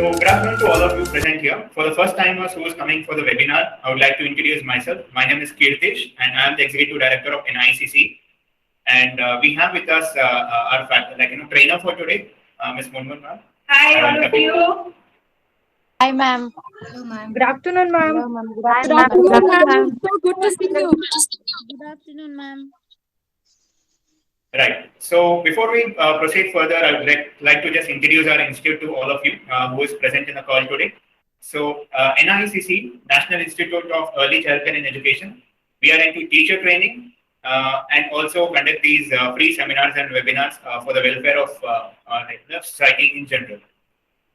So, good afternoon to all of you present here. For the first timers who is coming for the webinar, I would like to introduce myself. My name is Kirtish, and I am the Executive Director of NIECCE. And we have with us our trainer for today, Ms. Munmun ma'am. Hi, all of you. Hi, ma'am. Hello, ma'am. Good afternoon, ma'am. Hello, ma'am. Good Good afternoon, afternoon, ma'am. ma'am. So good to see you. Good afternoon, ma'am. Right. So before we proceed further, I would like to just introduce our institute to all of you who is present in the call today. So NIECCE, National Institute of Early Childcare and Education, we are into teacher training and also conduct these free seminars and webinars for the welfare of the society in general.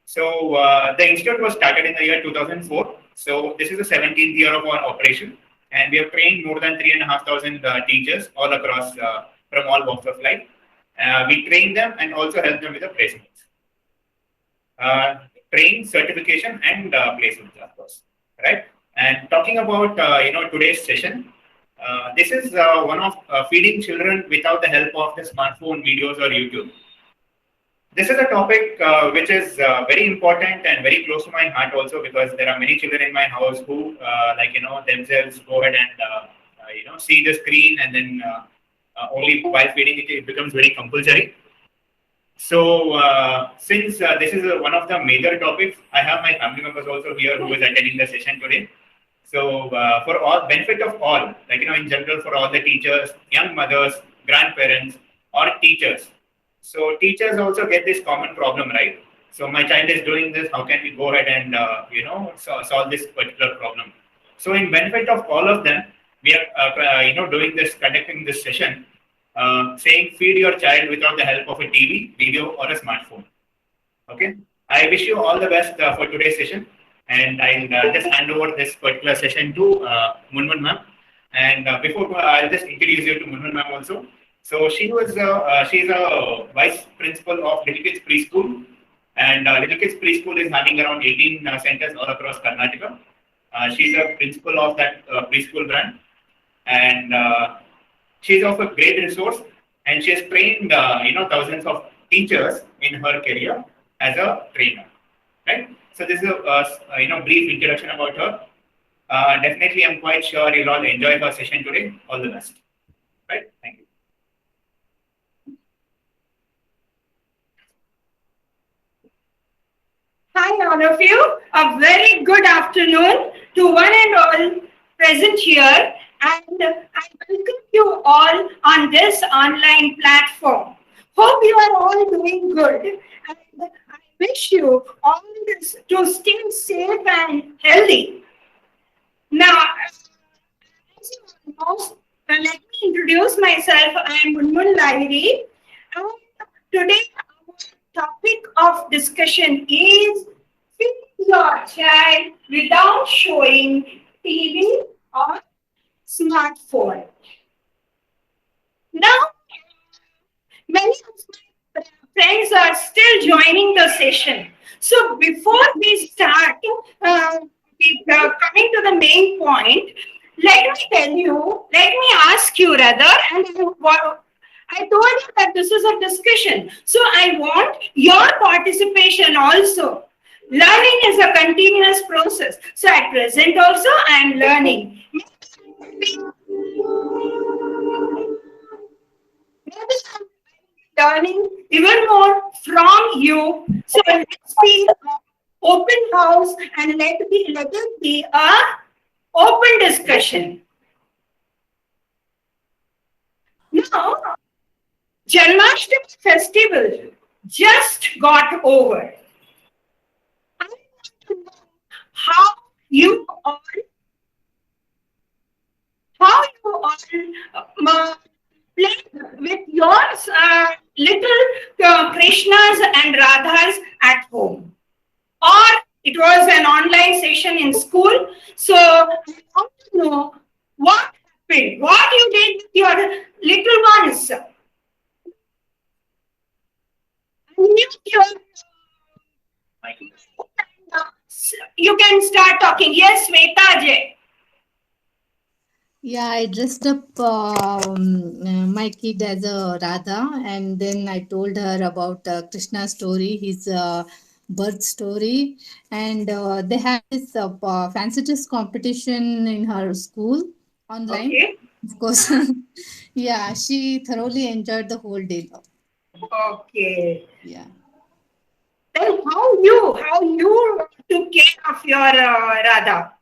So the institute was started in the year 2004. So this is the 17th year of our operation, and we have trained more than 3,500 teachers all across from all walks of life. We train them and also help them with the placements. Train, certification, and placements, of course, right? And talking about today's session, this is one of feeding children without the help of the smartphone videos or YouTube. This is a topic which is very important and very close to my heart also, because there are many children in my house who themselves go ahead and see the screen, and then only while feeding it becomes very compulsory. So since this is one of the major topics, I have my family members also here who is attending the session today. So for all benefit of all, in general, for all the teachers, young mothers, grandparents, or teachers. So teachers also get this common problem, right? So my child is doing this. How can we go ahead and solve this particular problem? So in benefit of all of them, we are conducting this session, saying feed your child without the help of a TV, video, or a smartphone. Okay. I wish you all the best for today's session, and I'll just hand over this particular session to Munmun ma'am. And before I'll just introduce you to Munmun ma'am also. So she's a vice principal of Little Kids Preschool, and Little Kids Preschool is having around 18 centers all across Karnataka. She's a principal of that preschool brand, and she's of a great resource, and she has trained thousands of teachers in her career as a trainer. Right. So this is a brief introduction about her. Definitely, I'm quite sure you'll all enjoy her session today. All the best. Right. Thank you. Hi, all of you. A very good afternoon to one and all present here. And I welcome you all on this online platform. Hope you are all doing good. And I wish you all this to stay safe and healthy. Now, as you all know, let me introduce myself. I am Munmun Lahiri. And today, our topic of discussion is feed your child without showing TV or smartphone. Now, many of my friends are still joining the session. So before we start coming to the main point, let me ask you rather, and I told you that this is a discussion. So I want your participation also. Learning is a continuous process. So at present also I am learning. Maybe I'm learning even more from you. So let's be open house and let it be a open discussion. Now, Janmashtami festival just got over. I want to know how you all play with your little Krishnas and Radhas at home, or it was an online session in school. So I want to know what happened, what you did with your little ones. Mute your you can start talking. Yes, Sweta Jay. Yeah, I dressed up my kid as a Radha, and then I told her about Krishna's story. His birth story, and they had this fancy dress competition in her school online. Okay. Of course, yeah, she thoroughly enjoyed the whole day. Okay. Yeah. Then how you took care of your Radha?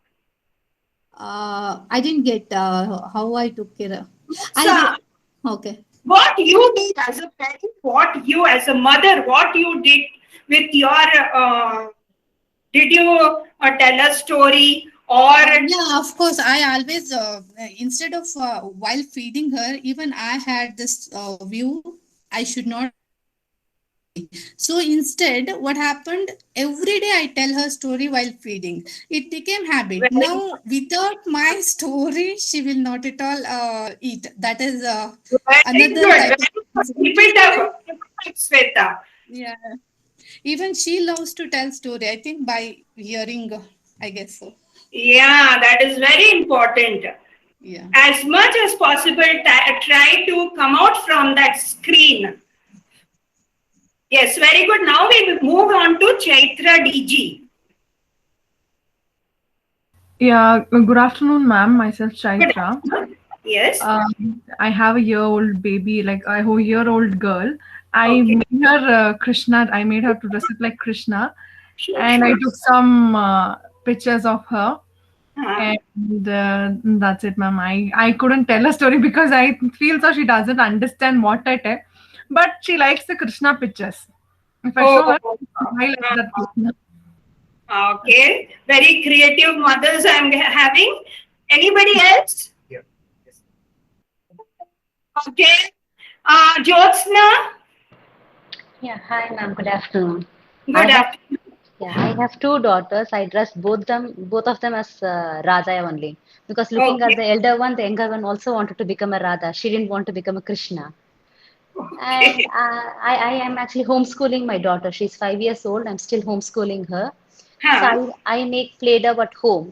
I didn't get how I took care of. So Okay. what you did as a parent, what you as a mother, what you did with your did you tell a story or Yeah, of course. I always, instead of while feeding her, even I had this view. I should not story. So instead, what happened? Every day I tell her story while feeding. It became habit. very Now, without my story, she will not at all eat. That is very another good, type very of. good. Keep it up, Sweta. Yeah. Even she loves to tell story. I think by hearing, I guess so. Yeah, that is very important. Yeah. As much as possible, try to come out from that screen. Yes, very good. Now we will move on to Chaitra DG. Yeah, good afternoon, ma'am. Myself, Good Chaitra. afternoon. Yes. I have a year-old baby, like I have a year-old girl. I Okay. made her Krishna. I made her to dress up like Krishna, Sure, and I sure. took some pictures of her, Uh, and that's it, ma'am. I couldn't tell a story because I feel so she doesn't understand what I tell, but she likes the Krishna pictures. If I show oh, her, she smile at that Krishna. okay. Very creative mothers I'm having. Anybody else? Yeah. Yes. Okay. Jyotsna, Yeah, hi ma'am. Good afternoon. I good have afternoon. I have two daughters. I dressed both of them as Radha only because looking at Okay. the elder one, the younger one also wanted to become a Radha. She didn't want to become a Krishna. And Okay. I am actually homeschooling my daughter. She's 5 years old. I'm still homeschooling her. So Huh. I make Play-Doh at home.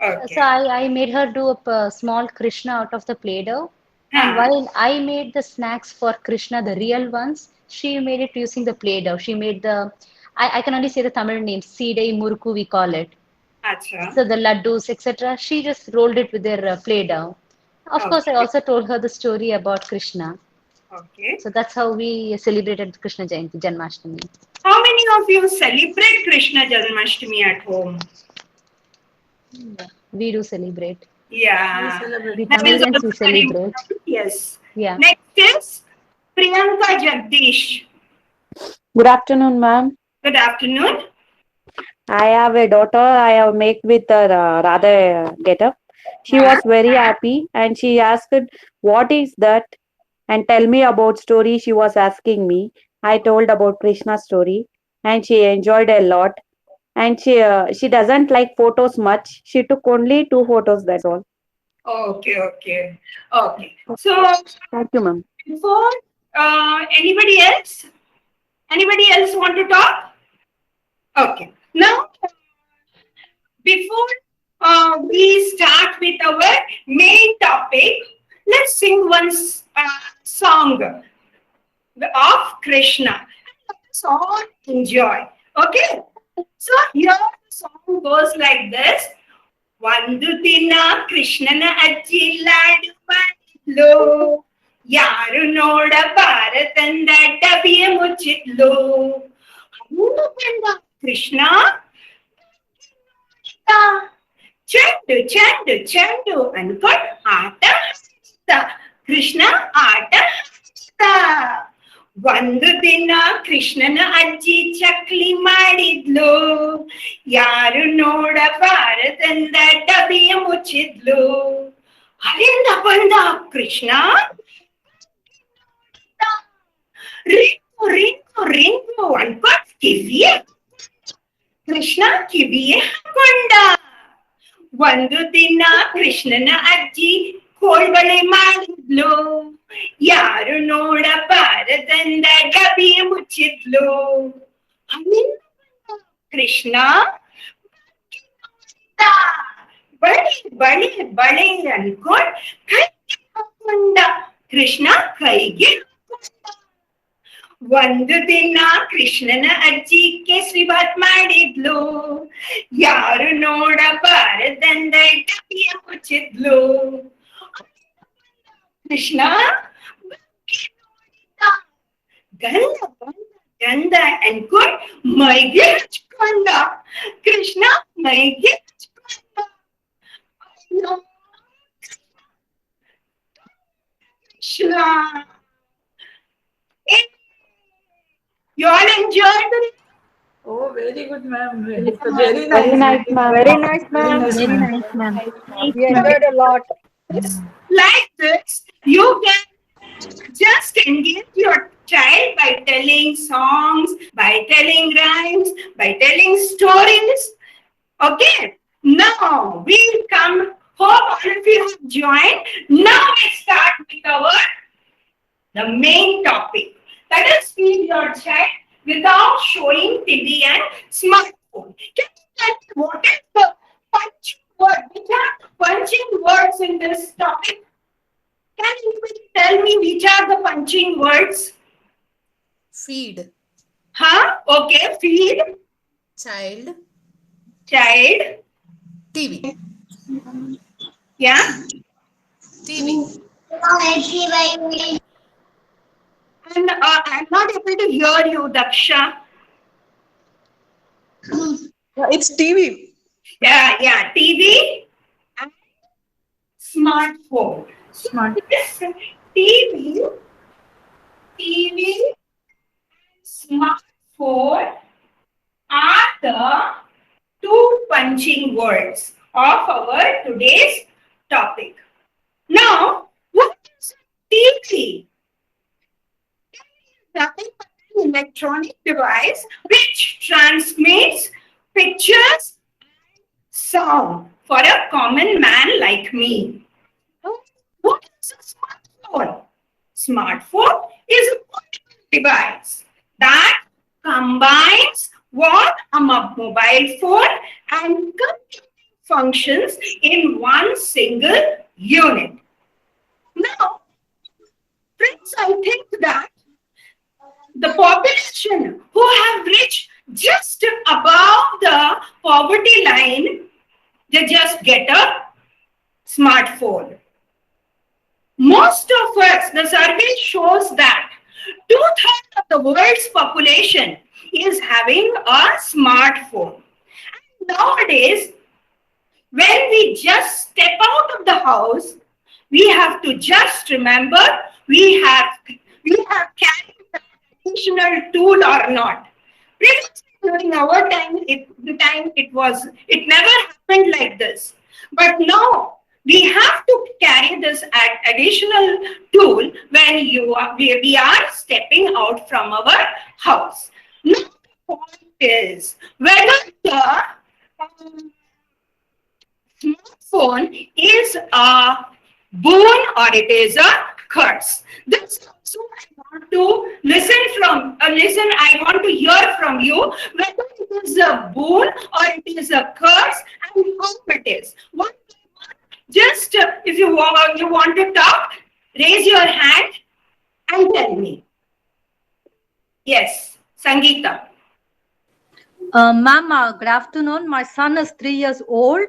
So Okay. I made her do a small Krishna out of the Play-Doh. And Huh. while I made the snacks for Krishna, the real ones, she made it using the Play-Doh. She made I can only say the Tamil name, Seedai Murku, we call it. Acha. So the laddus, etc. She just rolled it with their Play-Doh. Of course, I Okay. also told her the story about Krishna. Okay. So that's how we celebrated Krishna Jayanti, Janmashtami. How many of you celebrate Krishna Janmashtami at home? Yeah. We do celebrate. Yeah. We That is Tamilians, also we very celebrate. important. Yes. Yeah. Next is Priyanka Jagdish. Good afternoon, ma'am. Good afternoon. I have a daughter. I have made with her rather get up. She Huh? was very happy and she asked, "What is that?" And tell me about story. She was asking me. I told about Krishna's story and she enjoyed a lot. And she doesn't like photos much. She took only 2 photos. That's all. Okay, okay. Okay. So Thank you, ma'am. before anybody else? Anybody else want to talk? Okay. Now before we start with our main topic, let's sing one song of Krishna. Let's all enjoy. Okay. So here the song goes like this. ಒಂದು ದಿನ ಕೃಷ್ಣನ ಅಜ್ಜಿ ಲಾಡು ಮಾಡಿದ್ಲು ಯಾರು ನೋಡಬಾರದಂದ ಡಬಿಯ ಮುಚ್ಚಿದ್ಲು ಅವನು ಬಂದ ಕೃಷ್ಣ ಚೆಂಡು ಚೆಂಡು ಚೆಂಡು ಅನ್ಕೊಂಡ್ ಆಟ ಆಡಿದ. ಕೃಷ್ಣ ಆಟ ಆಡಿದ. ಒಂದು ದಿನ ಕೃಷ್ಣನ ಅಜ್ಜಿ ಚಕ್ಲಿ ಮಾಡಿದ್ಲು ಯಾರು ನೋಡಬಾರದಂದ ಡಬಿಯ ಮುಚ್ಚಿದ್ಲು. ಅಲ್ಲಿಂದ ಬಂದ ಕೃಷ್ಣ ರಿಂಗು ರಿಂಗು ರಿಂಗು ಅನ್ಕೊಂಡ್ ಕಿವಿಯ ಕೃಷ್ಣ ಕಿವಿಯೇ ಹಾಕೊಂಡ. ಒಂದು ದಿನ ಕೃಷ್ಣನ ಅಜ್ಜಿ ಕೋಳ್ಬಳೆ ಮಾಡಿದ್ಲು ಯಾರು ನೋಡಬಾರದಂದ ಡಬಿಯ ಮುಚ್ಚಿದ್ಲು. ಅಲ್ಲಿಂದ ಬಂದ ಕೃಷ್ಣ ಬಳೆ ಬಳೆ ಬಳೆ ಅನ್ಕೊಂಡ್ ಕೈಗೆ ಹಾಕೊಂಡ. ಕೃಷ್ಣ ಕೈಗೆ ಹಾಕೊಂಡ. ಒಂದು ದಿನ ಕೃಷ್ಣನ ಅಜ್ಜಿಗೆ ಶ್ರೀಮತ್ ಮಾಡಿದ್ಲು, ಯಾರು ನೋಡಬಾರದಂದೆ ಡಬ್ಬಿಯ ಮುಚ್ಚಿದ್ಲು. ಕೃಷ್ಣ ಗಂಧ ಗಂಧ ಗಂಧ ಅನ್ಕೊಂಡ್ ಮೈಗೆ ಹಚ್ಕೊಂಡ. ಕೃಷ್ಣ ಮೈಗೆ ಹಚ್ಕೊಂಡ. ಅಯ್ಯೋ Krishna. You all enjoyed it? Oh, very good, ma'am. Very Very nice, nice. ma'am. Very nice, Very ma'am. nice, Very ma'am. nice, ma'am. We enjoyed a lot. Like this, you can just engage your child by telling songs, by telling rhymes, by telling stories. Okay, now we come. Hope all of you have joined. Now we start with the main topic. That is, feed your child without showing TV and smartphone. Can you tell me what is the punching word? Which are punching words in this topic? Can anybody tell me which are the punching words? Feed. Huh? Okay, feed, Child. child, TV. yeah. TV. And I'm not able to hear you, Daksha. It's TV. Yeah, TV and smartphone. So Smart. this TV, smartphone are the two punching words of our today's topic. Now, what is TV? Nothing but an electronic device which transmits pictures and sound for a common man like me. What is a smartphone? Smartphone is a portable device that combines what a mobile phone and computing functions in one single unit. Now, friends, I think that the population who have reached just above the poverty line, they just get a smartphone. Most of us, the survey shows that 2/3 of the world's population is having a smartphone. And nowadays, when we just step out of the house, we have to just remember we have carried an additional tool or not. Previously, during our time, it never happened like this. But now we have to carry this additional tool when we are stepping out from our house. Now the point is whether the smartphone is a boon or it is a curse. This also I want to I want to hear from you whether it is a boon or it is a curse and how it is. Just if you want to talk, raise your hand and tell me. Yes, Sangeeta. Ma'am, good afternoon. My son is 3 years old.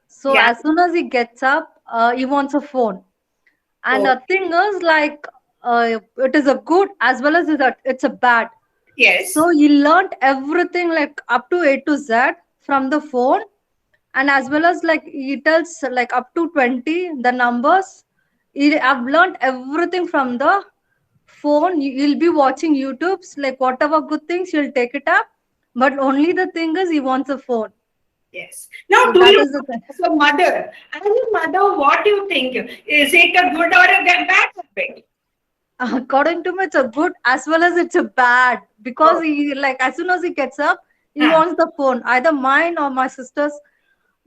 So Yeah. as soon as he gets up, he wants a phone. And Oh. the thing is, like, it is a good as well as it's a bad. Yes. So he learned everything like up to A to Z from the phone. And as well as like he tells like up to 20 the numbers. I've learned everything from the phone. You'll be watching YouTube's, like whatever good things you'll take it up. But only the thing is he wants a phone. Yes. Now, So do that you, is the thing. as a mother, what do you think? Is it a good or a bad habit? According to me, it's a good as well as it's a bad, because he, like, as soon as he gets up, he wants the phone, either mine or my sister's.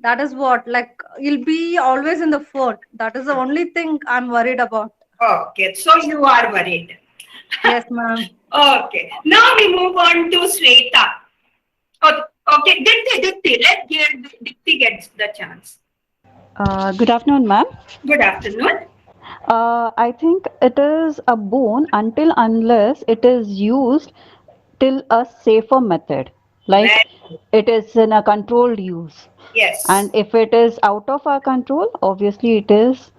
That is what, like, he'll be always in the phone. That is the only thing I'm worried about. Okay, so you are worried. Yes, ma'am. Okay, now we move on to Sweta. Okay, Dipti, Dipti gets the chance. Good afternoon, ma'am. Good afternoon. I think it is a boon until unless it is used till a safer method, like Very, it is in a controlled use. And yes. if it is out of our control, obviously it is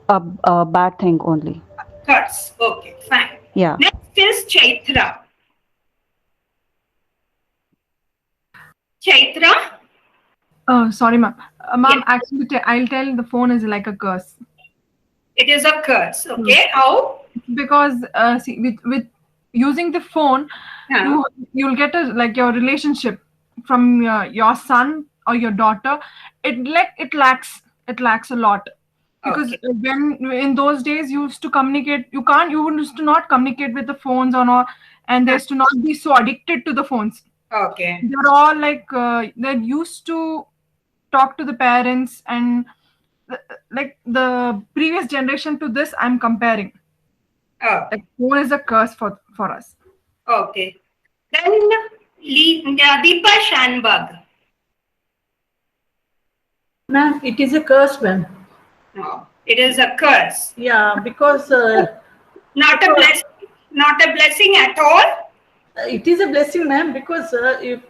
a bad thing only. Curse. Okay, fine. Yeah. Next is Chaitra. Chaitra? Oh, sorry, ma'am. Yes, Ma'am, actually, I'll tell the phone is like a curse. it is a curse. Hmm. Okay, how? Because see, with using the phone, Huh. you'll get a like your relationship from your son or your daughter. It lacks a lot, because Okay, when in those days you used to communicate, you used to not communicate with the phones or not, and they huh. used to not be so addicted to the phones. Okay, They're all like they're used to talk to the parents, and uh, like the previous generation to this I'm comparing. Like okay, phone is a curse for us. okay. Then Deepa Shanbag. Ma'am, it is a curse, ma'am. No, it is a curse. Yeah, because Not a because blessing. Not a blessing at all. it is a blessing, ma'am, because if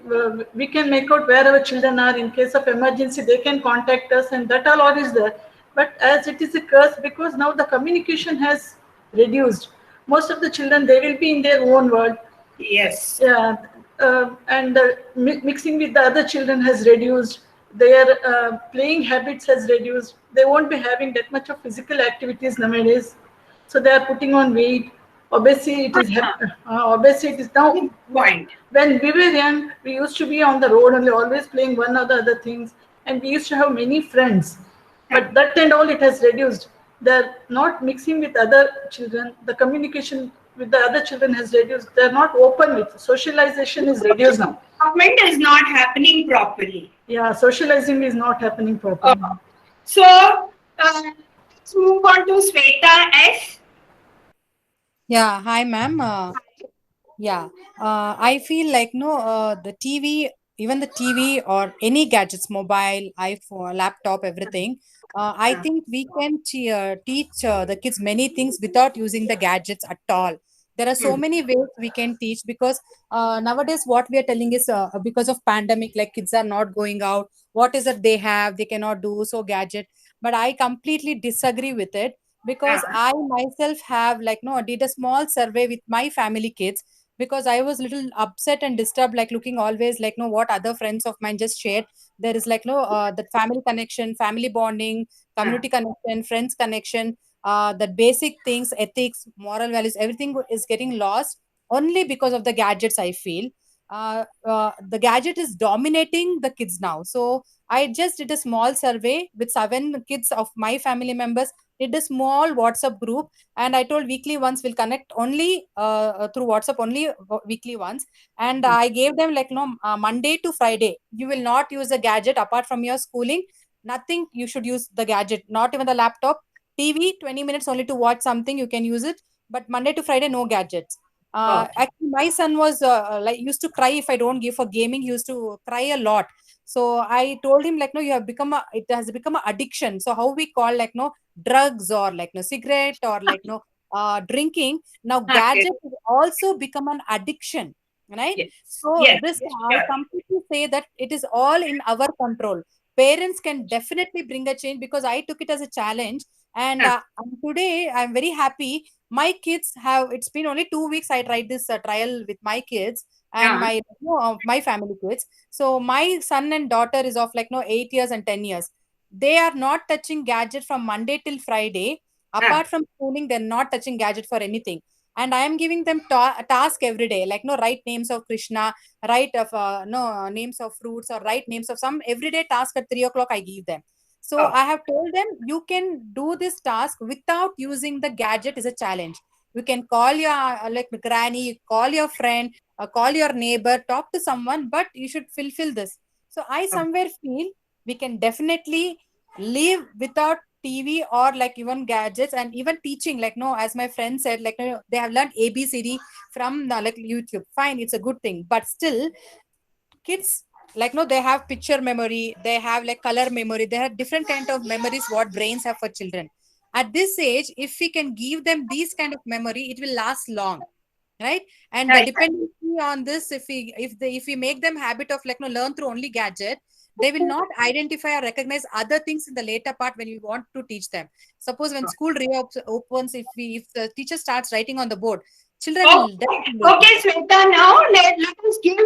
we can make out where our children are in case of emergency, they can contact us, and that all is there. But as it is a curse, because now the communication has reduced. Most of the children, they will be in their own world. Yes. Yeah, and mixing with the other children has reduced. Their playing habits has reduced. They won't be having that much of physical activities nowadays, so they are putting on weight. Obviously it is Uh-huh. obviously it is now. Good point. When we were young, we used to be on the road only, always playing one or the other things, and we used to have many friends. Huh. But that and all, it has reduced. They're not mixing with other children. The communication with the other children has reduced. They're not open with socialization is reduced now. Development is not happening properly. Yeah, socializing is not happening Uh, properly. so let's move on to Sweta S. Yeah, hi, ma'am. Yeah, I feel like no, the TV, even the TV or any gadgets, mobile, iPhone, laptop, everything. I think we can teach the kids many things without using the gadgets at all. There are so Hmm. many ways we can teach because nowadays what we are telling is because of pandemic, like kids are not going out. What is it they have? They cannot do so gadget. But I completely disagree with it because Uh, I myself have like no did a small survey with my family kids because I was little upset and disturbed, like looking always like no what other friends of mine just shared. There is like no that family connection, family bonding, uh, community connection, friends connection, that basic things, ethics, moral values, everything is getting lost only because of the gadgets. I feel the gadget is dominating the kids now. So I just did a small survey with 7 kids of my family members. Did a small WhatsApp group and I told weekly once we'll connect only through WhatsApp only weekly once. And I gave them like no Monday to Friday. You will not use a gadget apart from your schooling. Nothing you should use the gadget, not even the laptop. TV 20 minutes only to watch something you can use it, but Monday to Friday no gadgets. okay. Actually, my son was like used to cry if I don't give for gaming. He used to cry a lot. So I told him like no, you have become a it has become an addiction. So how we call like no drugs or like no cigarette or like no drinking, now Okay. gadget has also become an addiction, right? Yes. So Yes. this I Sure. completely say that it is all in our control. Parents can definitely bring a change because I took it as a challenge. And Uh, today I'm very happy my kids have it's been only 2 weeks I tried this trial with my kids and uh, my my family kids. So my son and daughter is of like no 8 years and 10 years. They are not touching gadget from Monday till Friday. uh, Apart from schooling, they're not touching gadget for anything. And I am giving them a task every day, like no write names of Krishna, write of no names of fruits, or write names of some everyday task at 3 o'clock. I give them. So oh, I have told them you can do this task without using the gadget is a challenge. You can call your like granny, call your friend, call your neighbor, talk to someone, but you should fulfill this. So I oh, somewhere feel we can definitely live without TV or like even gadgets and even teaching. Like no, as my friend said, like no, they have learned ABCD from like YouTube. Fine, it's a good thing, but still, kids like no, they have picture memory, they have like color memory, they have different kind of memories what brains have for children. At this age, if we can give them these kind of memory, it will last long, right? And the Right. dependency on this, if we make them habit of like learn through only gadget, they will not identify or recognize other things in the later part when we want to teach them. Suppose when school reopens, if the teacher starts writing on the board, children Oh, will definitely. okay, Sweta. Now let us give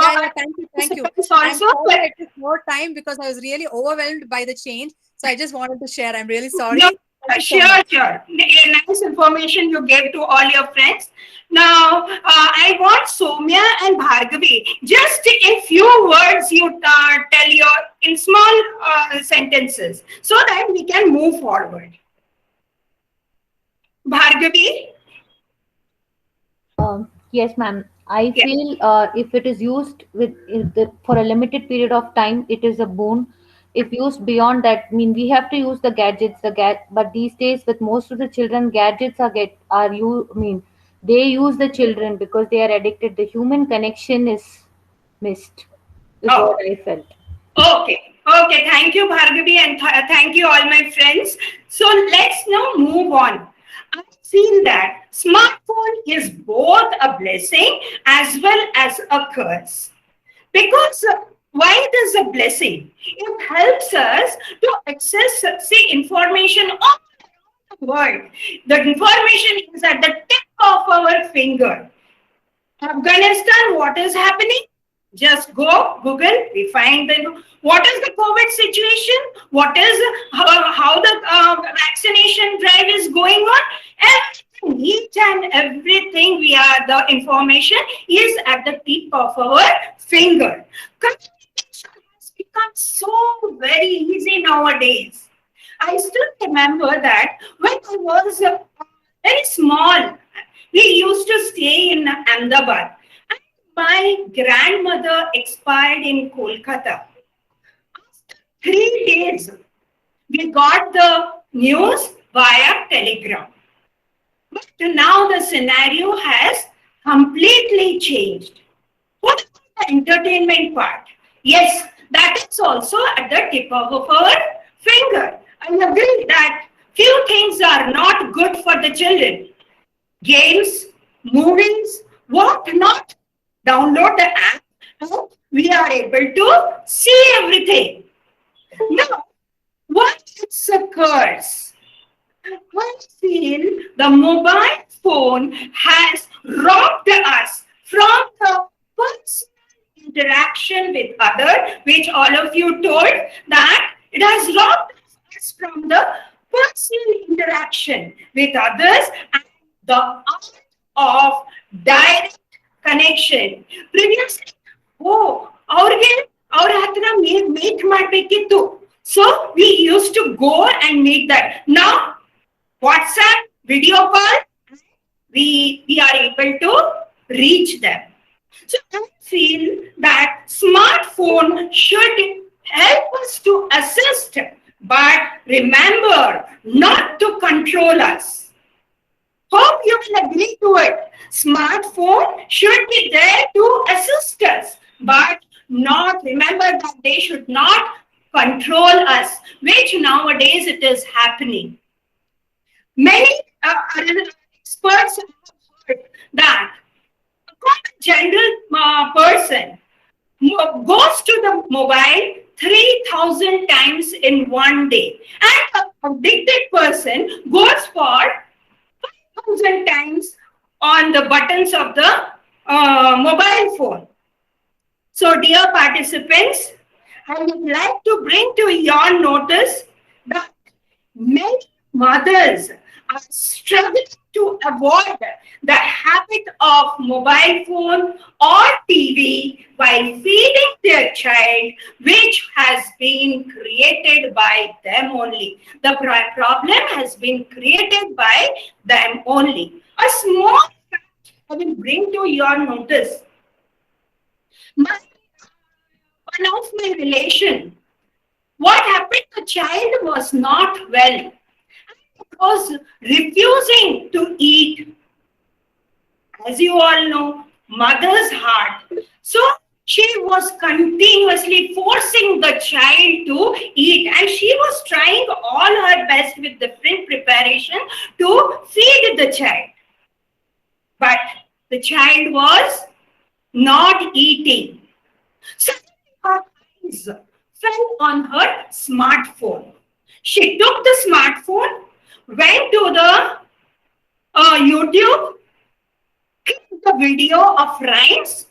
Yeah, thank you. participants I'm also. sorry I took more time because I was really overwhelmed by the change. So I just wanted to share. I'm really No, sorry. Thank you so sure, much. sure. Nice information you gave to all your friends. Now, I want Soumya and Bhargavi. Just a few words you tell your in small sentences so that we can move forward. Bhargavi? Yes, ma'am. I Yes. feel if it is used for a limited period of time, it is a boon. If used beyond that, I mean, we have to use the gadgets, but these days, with most of the children, gadgets I mean, they use the children because they are addicted. The human connection is missed, is Oh, what I felt. okay. Okay. Thank you, Bhargavi, and thank you, all my friends. So let's now move on. I feel that smartphone is both a blessing as well as a curse. Because why it is a blessing? It helps us to access, see, information all around the world. The information is at the tip of our finger. Afghanistan, what is happening? Just go Google. We find the what is the COVID situation? What is how the vaccination drive is going on? Everything, each and everything we are the information is at the tip of our finger. Communication has become so very easy nowadays. I still remember that when I was very small, we used to stay in Ahmedabad. And my grandmother expired in Kolkata. 3 days, we got the news via telegram. But now the scenario has completely changed. What about the entertainment part? Yes, that is also at the tip of our finger. I agree that few things are not good for the children. Games, movies, what not? Download the app and we are able to see everything. Now, what is a curse? I feel the mobile phone has robbed us from the personal interaction with others, which all of you told that it has robbed us from the personal interaction with others and the art of direct connection. Previously, oh, ಅವ್ರಿಗೆ ಅವ್ರ ಹತ್ರ meet ಮಾಡಬೇಕಿತ್ತು. So we used to go and meet that. Now WhatsApp, video call, we are able to reach them. So I feel that smartphone should help us to assist, but remember not to control us. Hope you will agree to it. Smartphone should be there to assist us, but not remember that they should not control us, which nowadays it is happening. Many experts have heard that a common general person goes to the mobile 3,000 times in one day, and a addicted person goes for 5,000 times on the buttons of the mobile phone. So, dear participants, I would like to bring to your notice that many mothers are struggling to avoid the habit of mobile phone or TV while feeding their child, which has been created by them only. The problem has been created by them only. A small fact I will bring to your notice. One of my relation, what happened? The child was not well. It was refusing to eat. As you all know, mother's heart. So She was continuously forcing the child to eat, and she was trying all her best with different preparation to feed the child. But the child was not eating. Suddenly her eyes fell on her smartphone. She took the smartphone, went to the YouTube, clicked the video of rhymes,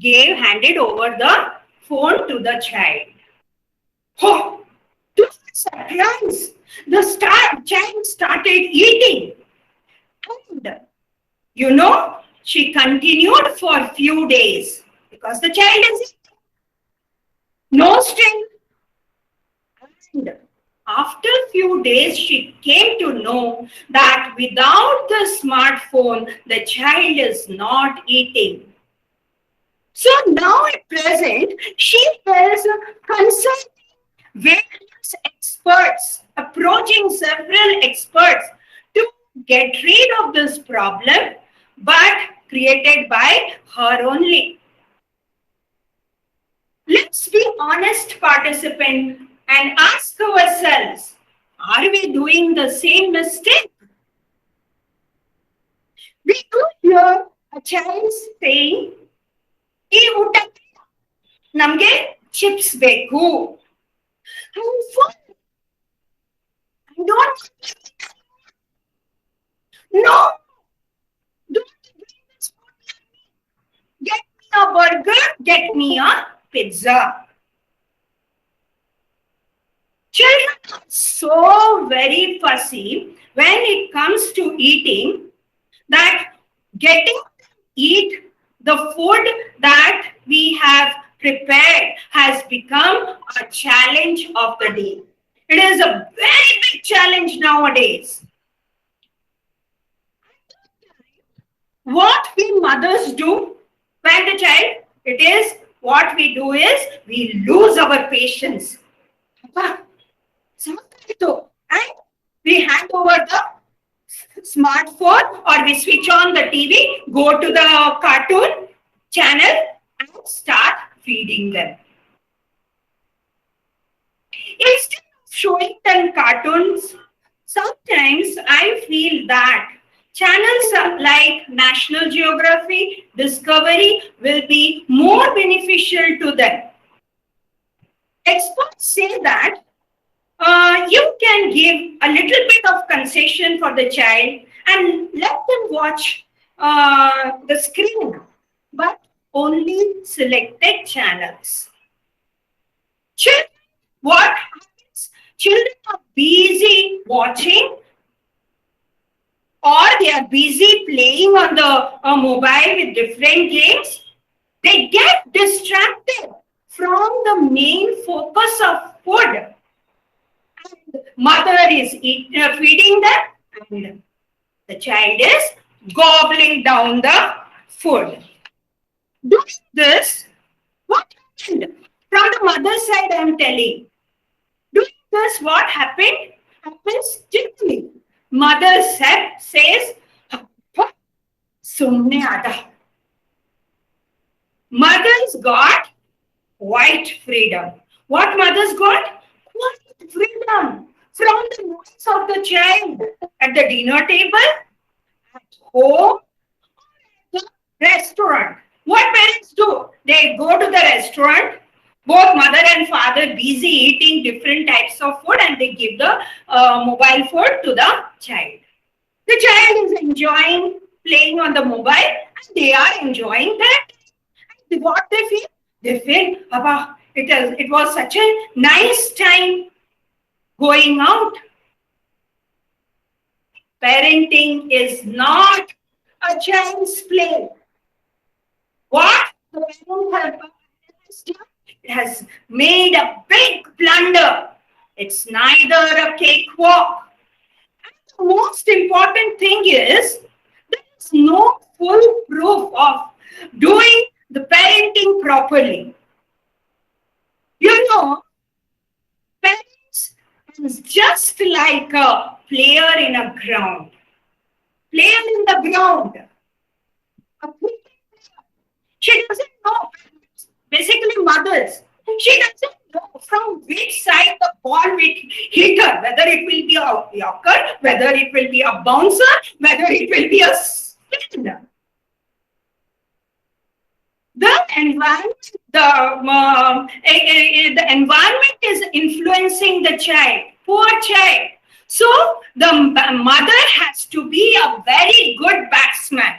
handed over the phone to the child. Oh, to her surprise, the child started eating. And she continued for a few days because the child is no strength. And after a few days, she came to know that without the smartphone, the child is not eating. So now at present, she is consulting various experts, approaching several experts to get rid of this problem, but created by her only. Let's be honest, participant, and ask ourselves, are we doing the same mistake? We could hear a child saying, "Ee ಊಟ ನಮ್ಗೆ chips ಬೇಕು." I'm full. I don't. No, don't bring this food. Get me a burger, get me a pizza. Children are so very fussy when it comes to eating that getting eat the food that we have prepared has become a challenge of the day. It is a very big challenge nowadays. What we mothers do when the child, what we do is we lose our patience. And we hand over the smartphone or we switch on the TV, go to the cartoon channel and start feeding them. Instead of showing them cartoons, sometimes I feel that channels like National Geography, Discovery will be more beneficial to them. Experts say that you can give a little bit of concession for the child and let them watch the screen, but only selected channels. What happens? Children are busy watching or they are busy playing on the mobile with different games. They get distracted from the main focus of food. Mother is feeding them and the child is gobbling down the food. Doing this, what happened? From the mother's side, I am telling. Doing this, what happens gently. Mother says, "Sumne ada." Mother's got quite freedom. What mother's got? Quite freedom from the noise of the child at the dinner table, at home, at the restaurant. What parents do? They go to the restaurant, both mother and father busy eating different types of food, and they give the mobile phone to the child. The child is enjoying playing on the mobile and they are enjoying that. And what they feel? They feel, Papa, it was such a nice time going out. Parenting is not a child's play. What the parent has done? It has made a big blunder. It's neither a cakewalk. And the most important thing is there is no full proof of doing the parenting properly. You know, parents is just like a player in a ground. Player in the ground. She doesn't whether it will be a yorker, whether it will be a bouncer, whether it will be a spin. The environment, the environment is influencing the child, poor child. So the mother has to be a very good batsman.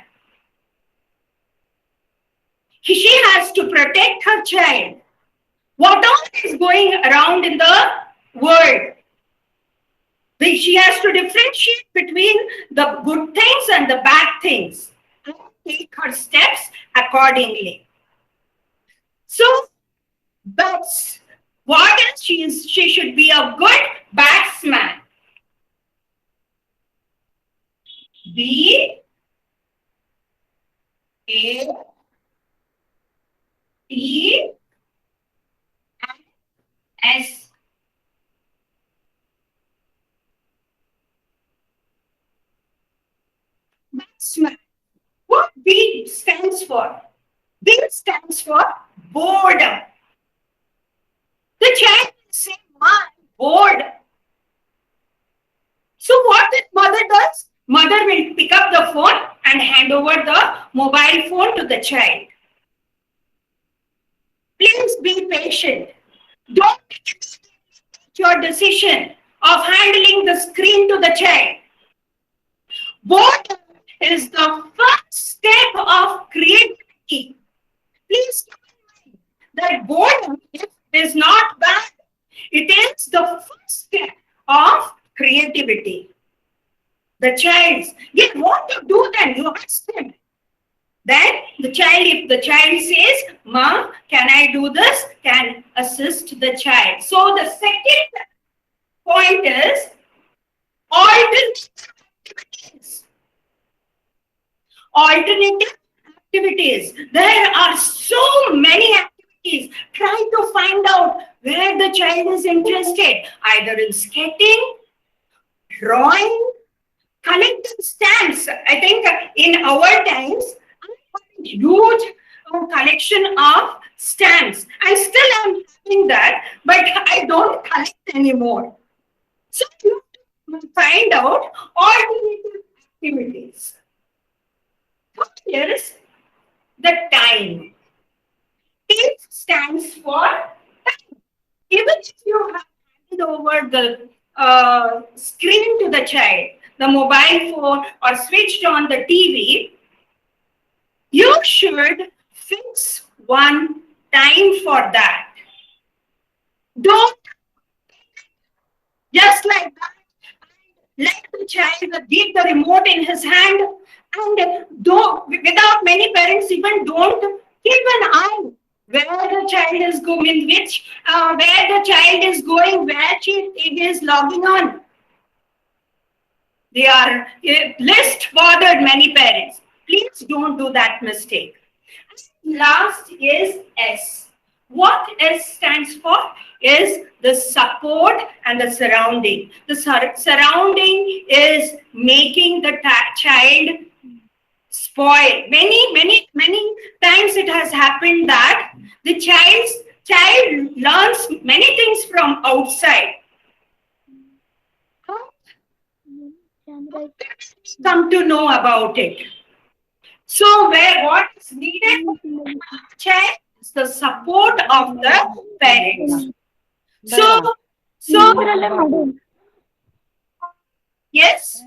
She has to protect her child. What all is going around in the world? She has to differentiate between the good things and the bad things and take her steps accordingly. So that's what else she should be a good batsman. B A T S. Batsman. What B stands for? B stands for boredom. The child will say, "Ma, I'm bored." So what the mother does? Mother will pick up the phone and hand over the mobile phone to the child. Please be patient. Don't take your decision of handling the screen to the child. Boredom is the first step of creativity. Please keep in mind that boredom is not bad. It is the first step of creativity. The child, yet what to do then? You ask him. Then the child, if the child says, "Mom, can I do this?" can assist the child. So the second point is alternative activities. Alternative activities. There are so many activities. Try to find out where the child is interested, either in skating, drawing, collecting stamps. I think in our times, I had a huge collection of stamps. I still am having that, but I don't collect anymore. So you find out alternative activities. Here is the time. T stands for time. Even if you have handed over the screen to the child, the mobile phone, or switched on the TV, you should fix one time for that. Don't just like that let the child give the remote in his hand, and without many parents even don't keep an eye where the child is going, where the child is going, where it is logging on. They are list bothered, many parents. Please don't do that mistake. Last is S. What S stands for is the support and the surrounding. The surrounding is making the child spoil. Many times it has happened that the child learns many things from outside. Come to know about it. So what is needed for the child is the support of the parents. So yes.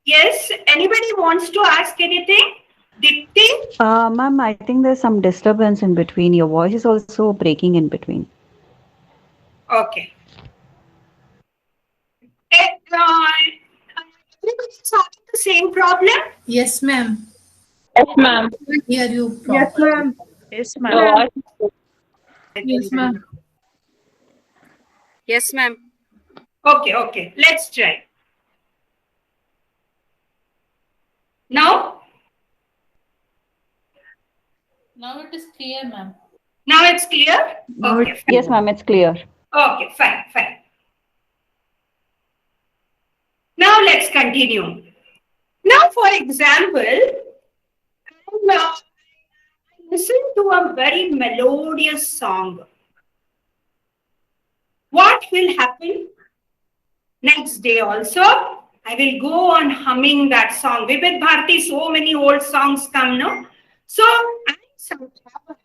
Yes, anybody wants to ask anything? Dipti? Ma'am, I think there's some disturbance in between. Your voice is also breaking in between. Okay. Everybody's having the same problem? Yes, ma'am. Yes, ma'am. Hear you Yes, properly. ma'am. Yes, Your ma'am. voice Yes, ma'am. Yes, ma'am. Okay. Let's try. Now it is clear, ma'am. Now it's clear? Okay, fine. Yes, ma'am, it's clear. Okay, fine. Now let's continue. Now, for example, I listen to a very melodious song. what will happen next day also? I will go on humming that song. Vivek Bharati, so many old songs come, no? So I have a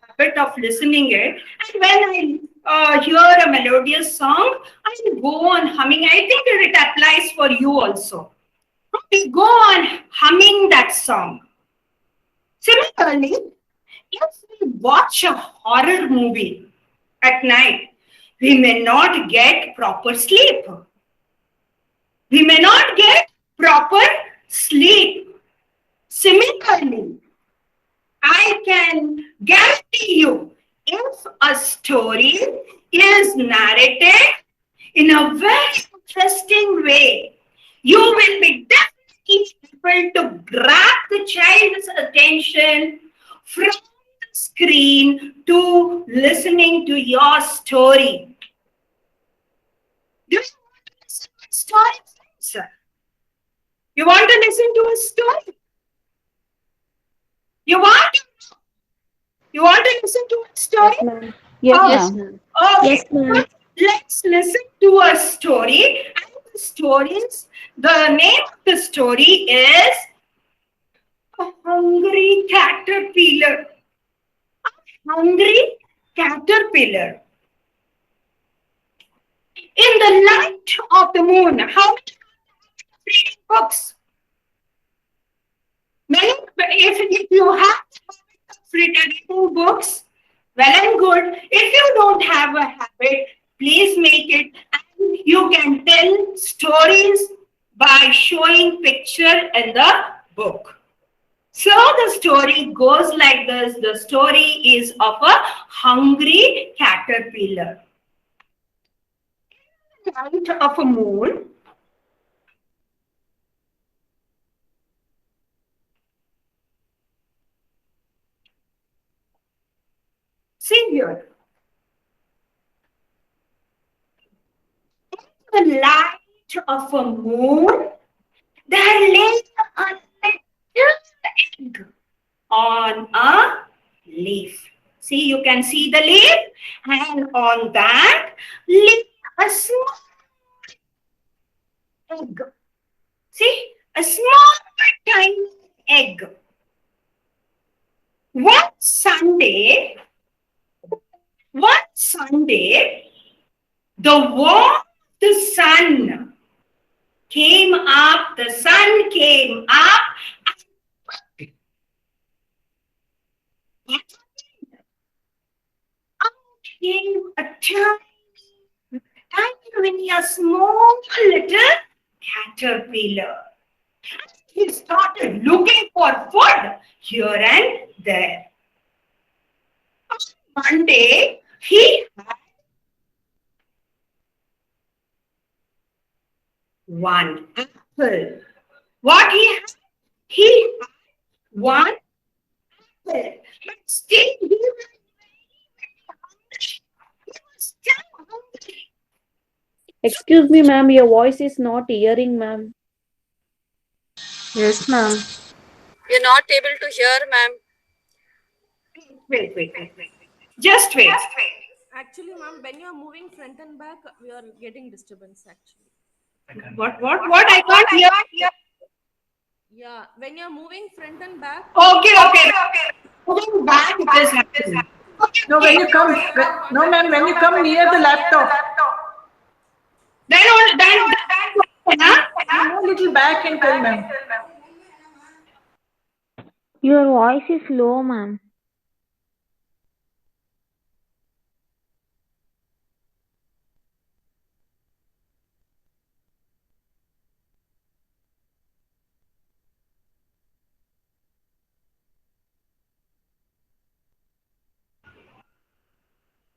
habit of listening it. And when I hear a melodious song, I will go on humming. I think that it applies for you also. We go on humming that song. Similarly, if we watch a horror movie at night, we may not get proper sleep. We may not get proper sleep. Similarly, I can guarantee you, if a story is narrated in a very interesting way, you will be definitely able to grab the child's attention from the screen to listening to your story. Do you want to listen to a story, friends? You want to listen to a story? You want to? You want to listen to a story? Yes, ma'am. Yes, Yes, ma'am. ma'am. Okay. Yes, ma'am. Let's listen to a story. And the name of the story is A Hungry Caterpillar. A hungry caterpillar. In the light of the moon, how many reading books? Many, if you have reading books, well and good. If you don't have a habit, please make it. And you can tell stories by showing picture in the book. So the story goes like this. The story is of a hungry caterpillar. Light of a moon, see here. In the light of a moon, there lay a little egg on a leaf. See, you can see the leaf, and on that lay a small egg. See, a small tiny egg. One Sunday, the sun came up, and out came a tiny, a small little caterpillar. He started looking for food here and there. One day, he had one apple. What he had? He had one apple. But still, he was very hungry. He was still hungry. Excuse me, ma'am. Your voice is not hearing, ma'am. Yes, ma'am. You're not able to hear, ma'am. Wait. Just wait. Actually, ma'am, when you're moving front and back, we are getting disturbance actually. What? I can't hear. Yeah, when you're moving front and back. Okay. Moving back, it is happening. No, when you come, no, ma'am, when you come near the laptop, Then, a little back and tell, ma'am. Your voice is low, ma'am.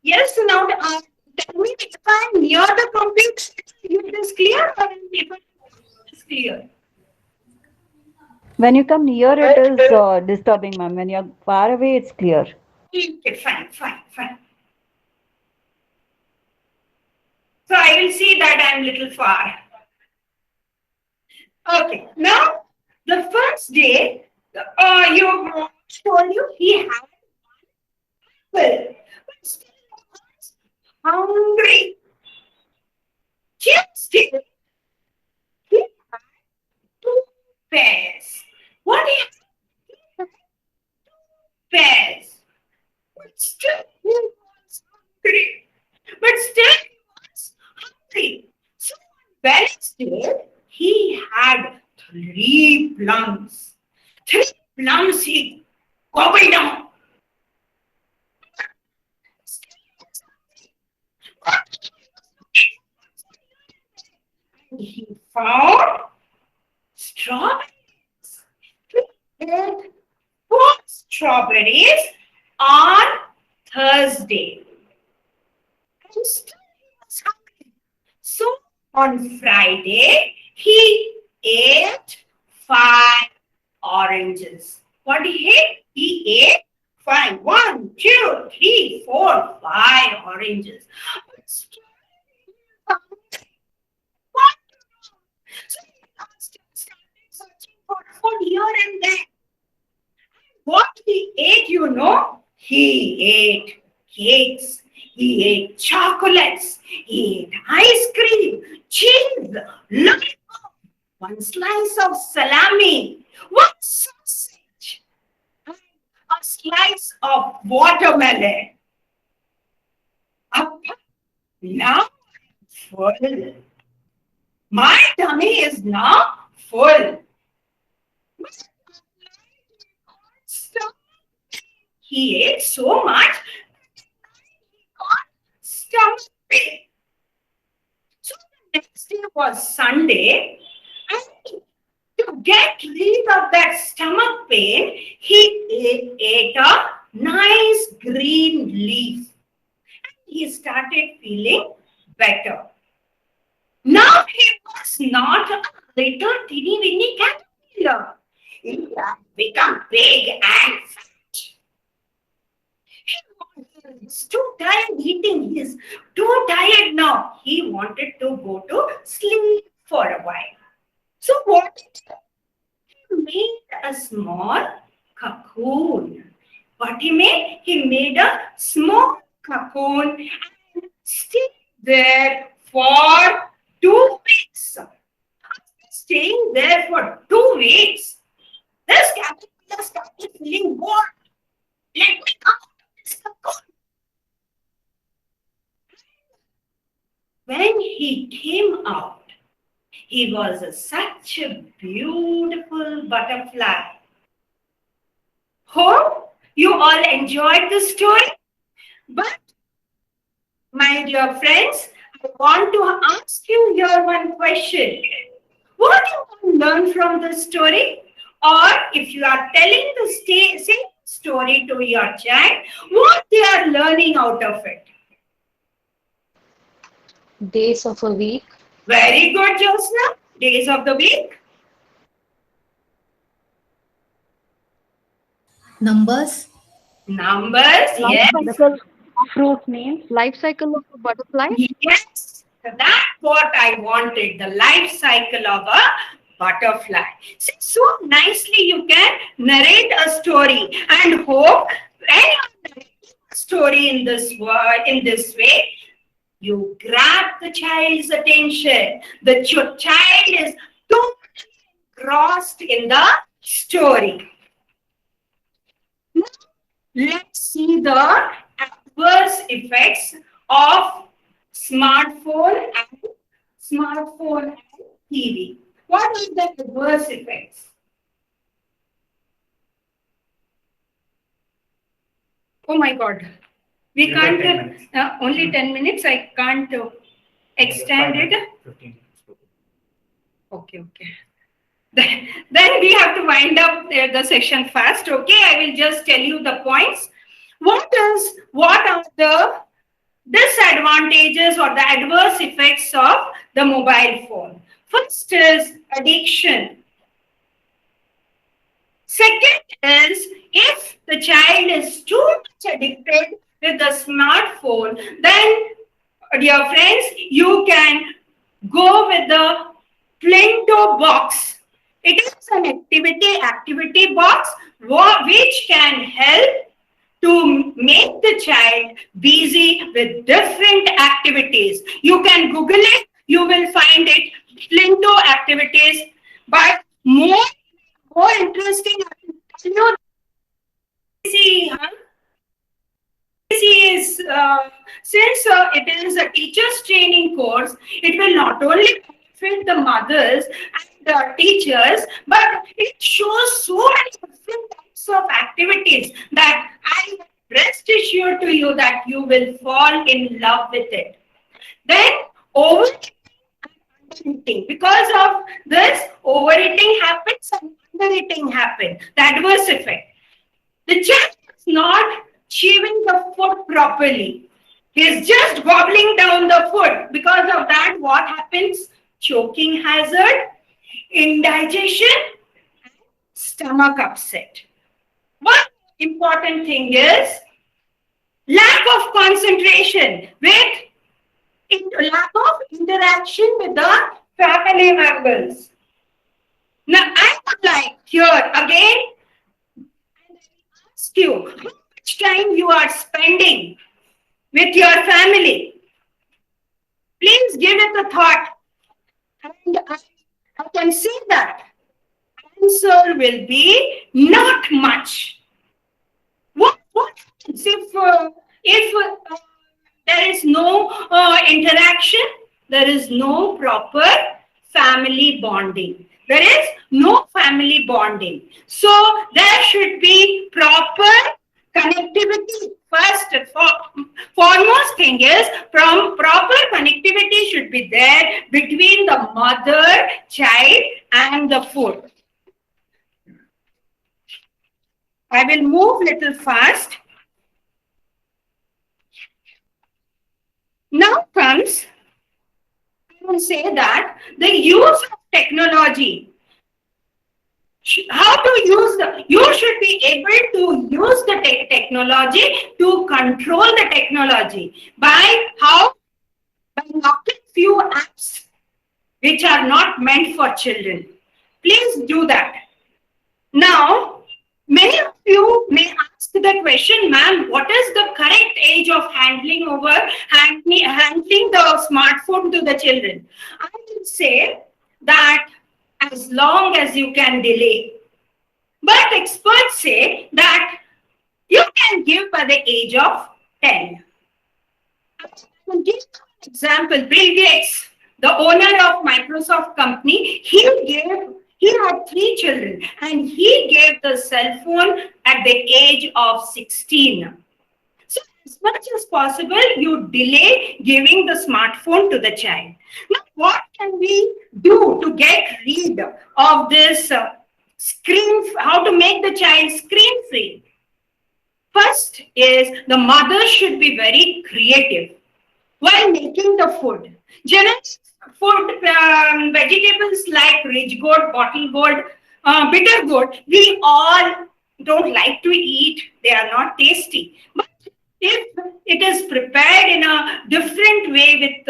yes, now tell me if I'm near the computer, it is clear or if it is clear? When you come near, it is disturbing, ma'am. When you're far away, it's clear. Okay, fine. So I will see that I'm little far. Okay, now the first day, you told you he had one apple, but still he was hungry. Tuesday, he had two pairs. What he had pairs. But still he was hungry. But still he was hungry. So on Wednesday, he had three plums. Three plums he gobbled down. He found strawberries. He ate four strawberries on Thursday. And still he was hungry. So on Friday, he ate five oranges. What did he eat? He ate five. 1, 2, 3, 4, 5 oranges. But still he was hungry. What? So he started searching for food here and there. What he ate, he ate cakes, he ate chocolates, he ate ice cream, cheese, lollipop, one slice of salami, one sausage, and a slice of watermelon. Up, now full. My tummy is now full. He ate so much he got stomach pain. So the next day was Sunday, and to get rid of that stomach pain, he ate a nice green leaf. And he started feeling better. Now he was not a little teeny weeny caterpillar. He had become big and fat. He was too tired eating. He is too tired now. He wanted to go to sleep for a while. So what did he made a small cocoon. What he made? He made a small cocoon and stayed there for 2 weeks. After staying there for 2 weeks, this caterpillar started feeling bored. Let me come out of this cocoon. When he came out, he was such a beautiful butterfly. Hope you all enjoyed the story. But, my dear friends, I want to ask you here one question. What do you want to learn from the story? Or if you are telling the same story to your child, what they are learning out of it? Days of a week. Very good, Josna. Days of the week. Numbers. Numbers, yes. Cycle, fruit names. Life cycle of a butterfly. Yes, that's what I wanted, the life cycle of a butterfly. See, so nicely you can narrate a story, and hope when you narrate a story in this way, you grab the child's attention. The child is totally engrossed in the story. Now, let's see the adverse effects of smartphone and TV. What are the adverse effects? Oh my God. We You can't, got 10 only 10 minutes. I can't extend it. 15 minutes. Okay. Then we have to wind up the session fast. Okay, I will just tell you the points. What are the disadvantages or the adverse effects of the mobile phone? First is addiction. Second is, if the child is too much addicted with the smartphone, then, dear friends, you can go with the Plinto box. It is an activity box which can help to make the child busy with different activities. You can Google it. you will find it Flinto activities. But more interesting, I can tell you, see, is since it is a teachers training course, it will not only benefit the mothers and the teachers, but it shows so many different types of activities that I rest assured to you that you will fall in love with it. Then overeating and undereating. Because of this, overeating happens and undereating happens. The adverse effect. The child is not chewing the food properly. He is just gobbling down the food. Because of that, what happens? Choking hazard, indigestion, stomach upset. One important thing is lack of concentration with lack of interaction with the family members. Now, I would like here again ask you how much time you are spending with your family. Please give it a thought. And I can see that answer will be not much. What happens if there is no interaction? There is no proper family bonding. There is no family bonding. So there should be proper connectivity. First foremost thing is proper connectivity should be there between the mother, child, and the food. I will move little fast. Now comes, I will say that the use of technology. How to use you should be able to use the technology to control the technology. By how? By knocking few apps which are not meant for children. Please do that. Now, many of you may ask the question, ma'am, what is the correct age of handing the smartphone to the children? I will say that as long as you can delay. But experts say that you can give by the age of 10. I will give an example. Bill Gates, the owner of Microsoft company, he had 3 children and he gave the cell phone at the age of 16. So as much as possible, you delay giving the smartphone to the child. Now, what can we do to get rid of this screen? How to make the child screen free? First is the mother should be very creative while making the food. Generally, food, vegetables like ridge gourd, bottle gourd, bitter gourd, we all don't like to eat. They are not tasty. But if it is prepared in a different way with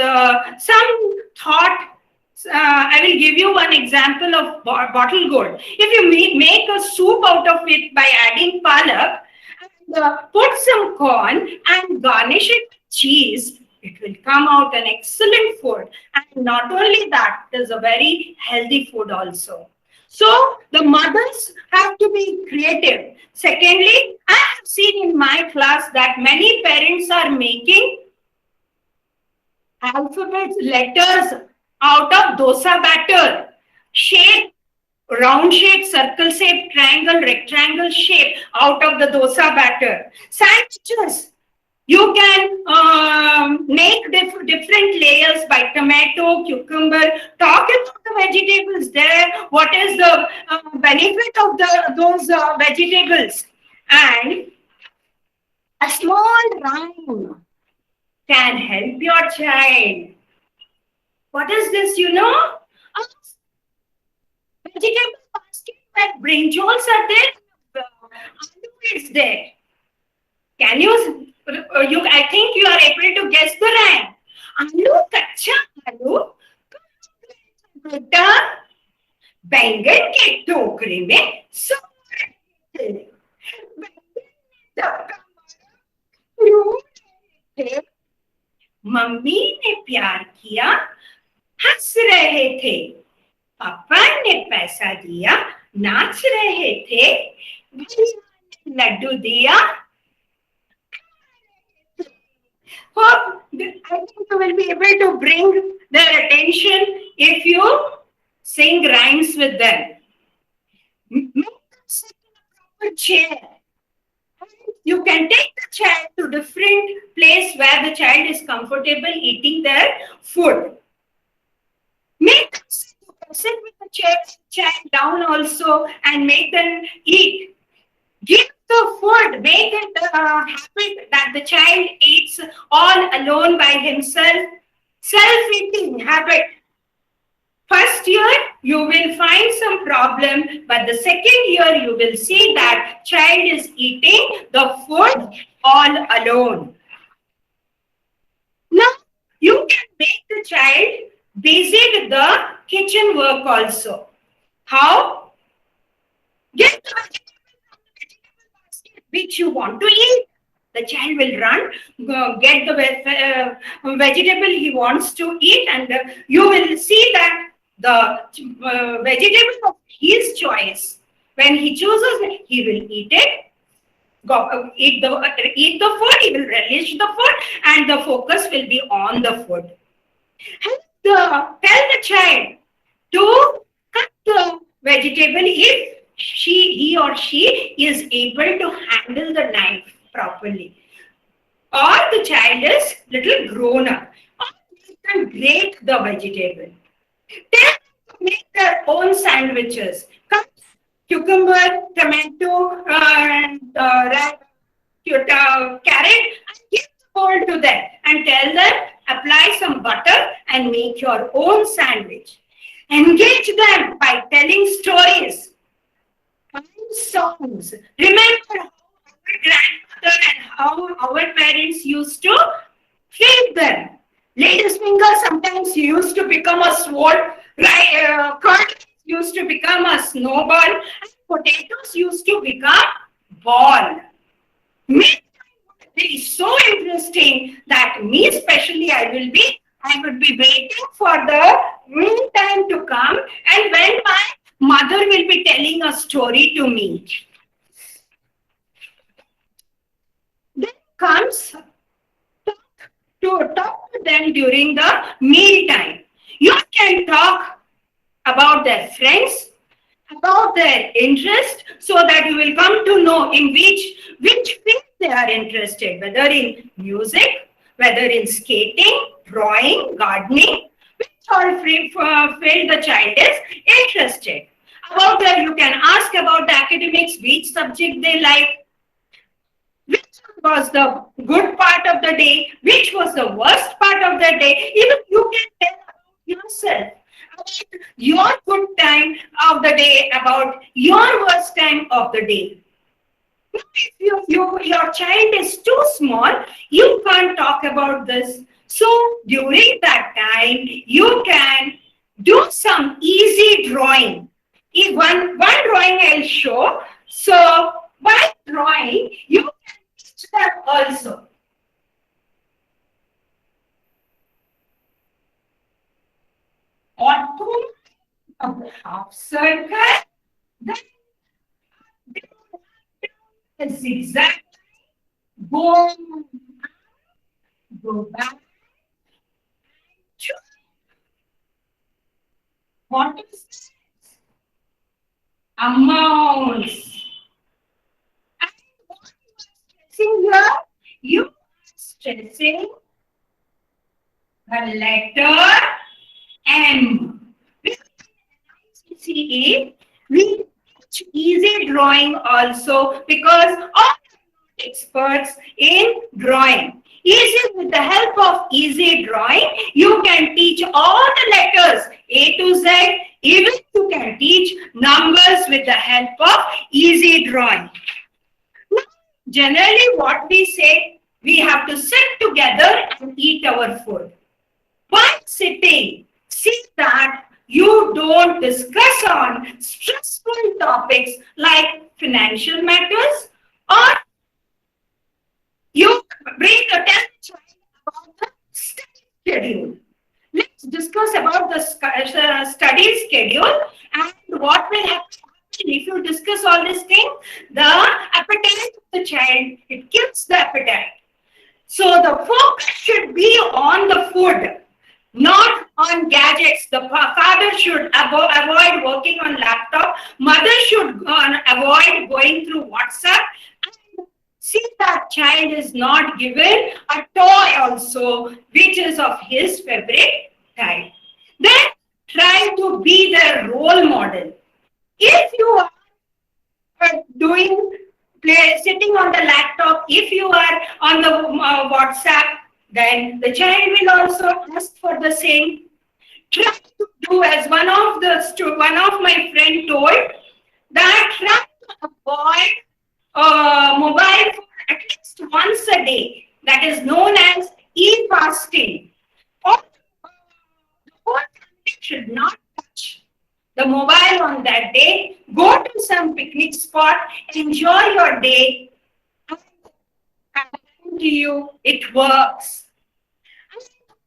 some thought, I will give you one example of bottle gourd. If you make a soup out of it by adding palak, and put some corn and garnish it with cheese, it will come out an excellent food. And not only that, it is a very healthy food also. So the mothers have to be creative. Secondly, I have seen in my class that many parents are making alphabets, letters out of dosa batter, shape, round shape, circle shape, triangle, rectangle shape out of the dosa batter. Sandwiches. You can make different layers by tomato, cucumber. Talk about the vegetables there. What is the benefit of those vegetables? And a small rhyme can help your child. What is this, you know? A vegetable basket where brinjols are there, aloo is there. Can you, I think you are able to guess the rhyme. Aloo, kacha aloo, बेटा बैंगन के टोकरे में सो रहे थे। Mummy ने प्यार किया, हंस रहे थे, पापा ने पैसा दिया, नाच रहे थे, भैया ने लड्डू दिया. Hope I think you will be able to bring their attention if you sing rhymes with them. Make them sit in a proper chair. You can take the child to different place where the child is comfortable eating their food. Make them sit, you can sit with the child down also and make them eat. Give the food, make it a habit that the child eats all alone by himself. Self-eating habit. First year, you will find some problem, but the second year, you will see that child is eating the food all alone. Now, you can make the child busy with the kitchen work also. How? Get the which you want to eat. The child will run, get the vegetable he wants to eat, and you will see that the vegetable of his choice, when he chooses, he will eat it. Eat the food, he will relish the food, and the focus will be on the food. Tell the child to cut the vegetable if he or she is able to handle the knife properly, or the child is little grown up, or you can grate the vegetable. Tell them to make their own sandwiches. Cut cucumber, tomato, and carrot, and give the bowl to them and tell them apply some butter and make your own sandwich. Engage them by telling stories and songs. Remember how our grandmother and how our parents used to feed them. Lady's finger sometimes used to become a sword, right? Curd used to become a snowball, and potatoes used to become ball. It is so interesting that me especially I would be waiting for the meantime to come, and when my mother will be telling a story to me. Then comes talk to them during the meal time. You can talk about their friends, about their interest, so that you will come to know in which field they are interested, whether in music, whether in skating, drawing, gardening, which all field the child is interested. About that, you can ask about the academics, which subject they like, which was the good part of the day, which was the worst part of the day. Even you can tell about yourself, about your good time of the day, about your worst time of the day. If your child is too small, you can't talk about this. So during that time, you can do some easy drawing. If one drawing I'll show. So by drawing, you can teach them also. Or to half circle, then a zigzag, go back. What is this? A mouse. And what you are stressing here? You are stressing the letter M. With NIECCE, we teach easy drawing also, because all experts in drawing. Easy, with the help of easy drawing, you can teach all the letters A to Z. Even you can teach numbers with the help of easy drawing. Now, generally, what we say, we have to sit together and eat our food. While sitting, see that you don't discuss on stressful topics like financial matters, or you bring a tell child about the study schedule. Let's discuss discuss about the study schedule and what will happen if you discuss all these things. The appetite of the child, it kills the appetite. So the focus should be on the food, not on gadgets. The father should avoid working on laptop. Mother should avoid going through WhatsApp. And see that child is not given a toy also, which is of his favorite type. Then try to be their role model. If you are sitting on the laptop, if you are on the WhatsApp, then the child will also ask for the same. Try to do as one of my friend told, that try to avoid mobile phone at least once a day. That is known as e-fasting. Or the whole family should not touch the mobile on that day. Go to some picnic spot, enjoy your day, and I guarantee you it works.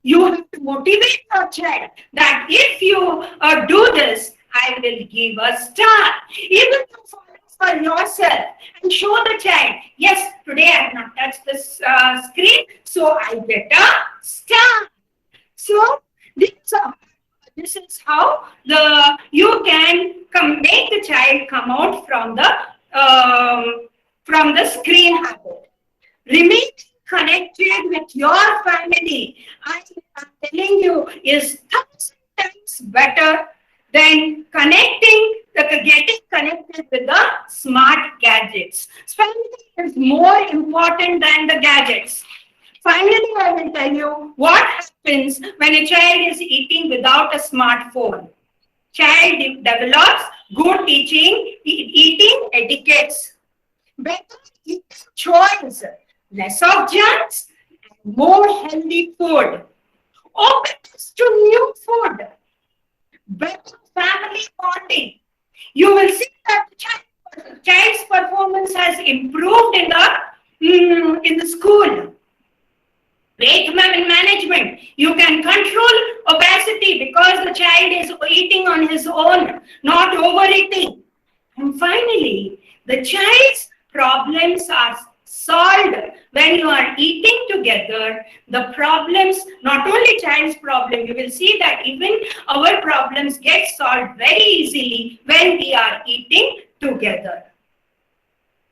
You have to motivate your child that if you do this, I will give a star. Even you follow for yourself and show the child, yes, today I have not touched this screen, so I get a star. So this is how you can make the child come out from the screen habit. Remain connected with your family. I am telling you, is 1,000 times better than getting connected with the smart gadgets. Family is more important than the gadgets. Finally, I will tell you what happens when a child is eating without a smartphone. Child develops good eating etiquettes, better eating choice, less of junks, and more healthy food. Openness to new food, better family bonding. You will see that the child's performance has improved in the school. Weight management. You can control obesity because the child is eating on his own, not overeating. And finally, the child's problems are solved when you are eating together. The problems, not only child's problem, you will see that even our problems get solved very easily when we are eating together.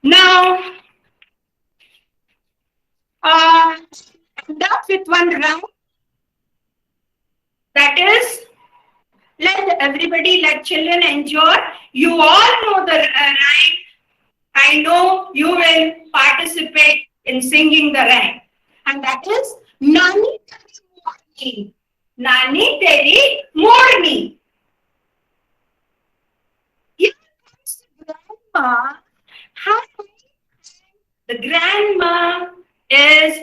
Now, end up with one round. That is, let children enjoy. You all know the rhyme. I know you will participate in singing the rhyme. And that is, Nani Teri Morni. Nani Teri Morni. Here comes the grandma. Hi. The grandma is,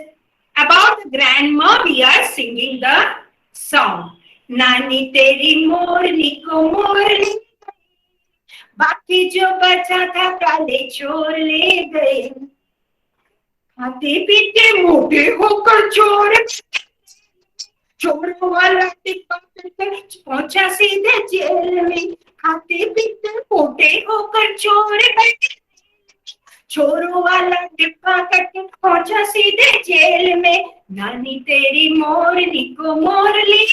about the grandma, we are singing the song. Nani Teri Morni ko morni, बाकी जो बचा था काले चोर ले गए. खाते पीते मोटे होकर चोरों वाला टिप्पा पहुंचा सीधे जेल में. खाते पीते मोटे होकर चोर बैठे, चोरों वाला टिप्पा करके पहुंचा सीधे जेल में. नानी तेरी मोरनी को मोर ली,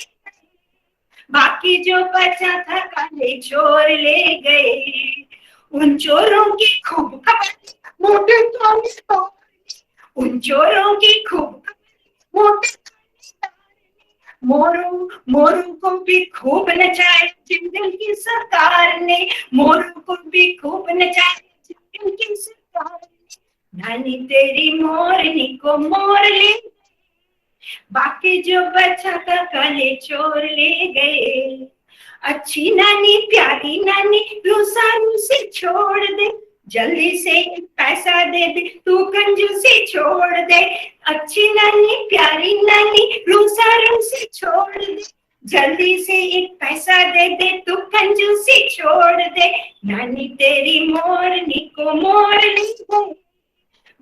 बाकी जो बचा था काले चोर ले गए. उन चोरों की खूब खबर मोटे तो, उन चोरों की खूब मोटे मोरों को भी खूब नचाया जिंगल की सरकार ने. मोरों को भी खूब नचाया जिंगल की सरकार ने. नानी तेरी मोरनी को मोर ले, बाकी जो बचा था काले चोर ले गए. अच्छी नानी प्यारी नानी रूसा रूसी छोड़ दे, जल्दी से एक पैसा दे दे तू कंजूसी छोड़ दे. अच्छी नानी प्यारी नानी रूसा रूसी छोड़ दे, जल्दी से एक पैसा दे दे तू कंजूसी छोड़ दे. नानी तेरी मोरनी को मोर ले गए,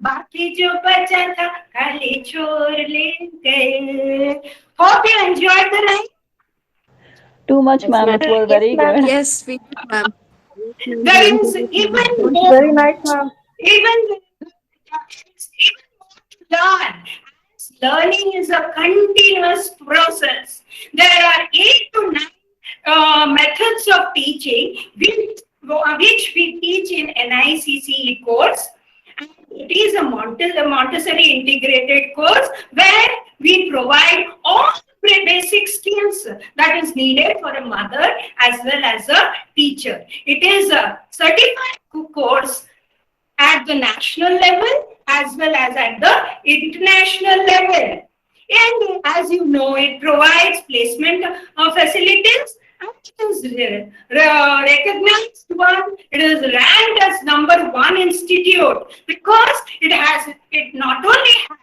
बाकी जो बचा था काले चोर ले गए. Hope you enjoyed the rhyme. Too much, Yes, ma'am. ma'am. It was very good. Yes, we do, ma'am. Yes, ma'am. There Thank is you, even ma'am. more, Very nice, ma'am. even even more to learn. As learning is a continuous process. There are 8 to 9 methods of teaching, which we teach in NIECCE course. And it is a Montessori integrated course where we provide all the basic skills that is needed for a mother as well as a teacher. It is a certified course at the national level as well as at the international level. And as you know, it provides placement of facilities and it is recognized one. It is ranked as #1 institute because it not only has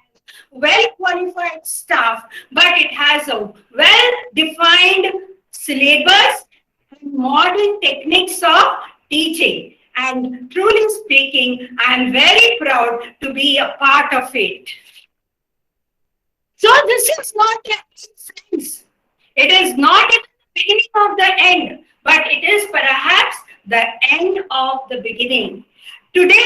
well qualified staff, but it has a well defined syllabus and modern techniques of teaching. And truly speaking, I am very proud to be a part of it. So this is not a sense. It is not at the beginning of the end, but it is perhaps the end of the beginning. Today,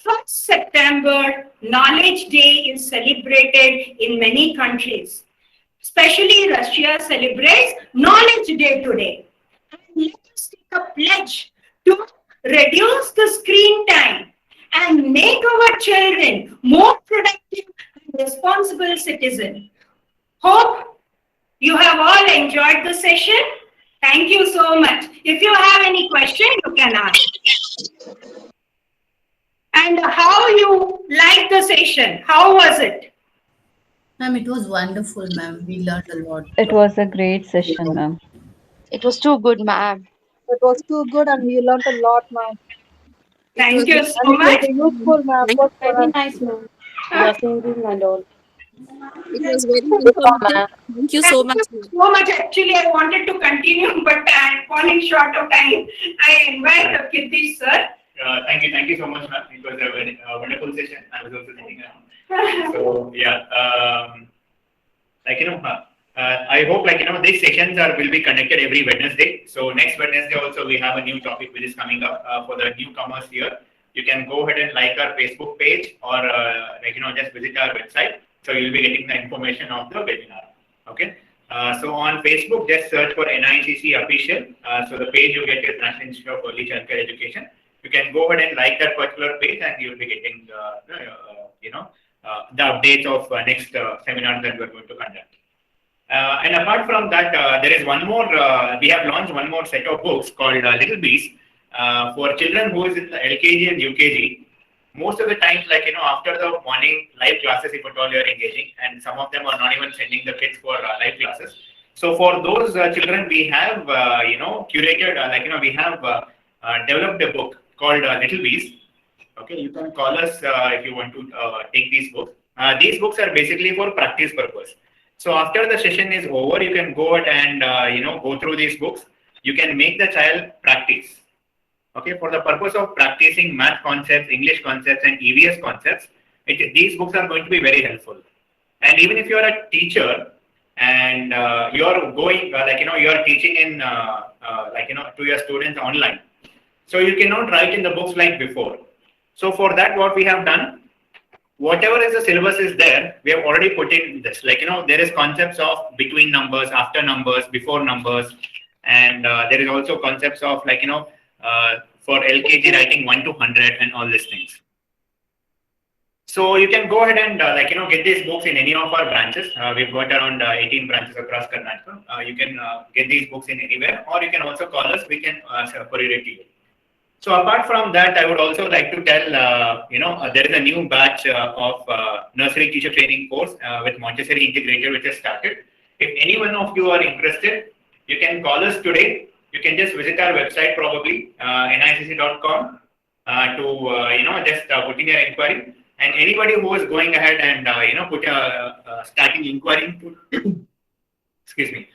1st September, Knowledge Day is celebrated in many countries. Especially Russia celebrates Knowledge Day today. And let us take a pledge to reduce the screen time and make our children more productive and responsible citizens. Hope you have all enjoyed the session. Thank you so much. If you have any question, you can ask. And how you like the session? How was it? Ma'am, it was wonderful, ma'am. We learned a lot. It was a great session, ma'am. It was too good, ma'am. It was too good and we learned a lot, ma'am. It Thank was you very so And it will much. be useful, ma'am, thank both for very us. nice, ma'am. You are singing and all. It was very informative. Thank you so Thank you much, ma'am. so much. Actually, I wanted to continue, but I'm falling short of time. I invite Kirti sir. Thank you so much, ma'am. It was a very wonderful session. I was also sitting around. So yeah, like I hope these sessions will be conducted every Wednesday. So next Wednesday also we have a new topic which is coming up for the newcomers here. You can go ahead and like our Facebook page or just visit our website. So you'll be getting the information of the webinar. Okay. So on Facebook, just search for NIECCE official. So the page you get is National Institute of Early Childcare Education. You can go ahead and like that particular page, and you'll be getting the updates of next seminars that we're going to conduct. And apart from that, there is one more. We have launched one more set of books called Little Bees for children who is in the LKG and UKG. Most of the times, after the morning live classes, if at all you're engaging, and some of them are not even sending the kids for live classes. So for those children, we have curated, we have developed a book called Little Bees. Okay, you can call us if you want to take these books. These books are basically for practice purpose. So after the session is over, you can go ahead and go through these books. You can make the child practice. Okay, for the purpose of practicing math concepts, English concepts, and EVS concepts, these books are going to be very helpful. And even if you are a teacher and you are going, you are teaching in, to your students online, so you cannot write in the books like before. So for that, what we have done, whatever is the syllabus is there, we have already put in this. There is concepts of between numbers, after numbers, before numbers, and there is also concepts of for LKG writing 1 to 100 and all these things. So you can go ahead and get these books in any of our branches. We've got around 18 branches across Karnataka. You can get these books in anywhere, or you can also call us. We can courier it to you. So apart from that, I would also like to tell, there is a new batch of nursery teacher training course with Montessori integrated, which has started. If any one of you are interested, you can call us today. You can just visit our website, probably niecc.com, to just put in your inquiry. And anybody who is going ahead and starting inquiring to excuse me,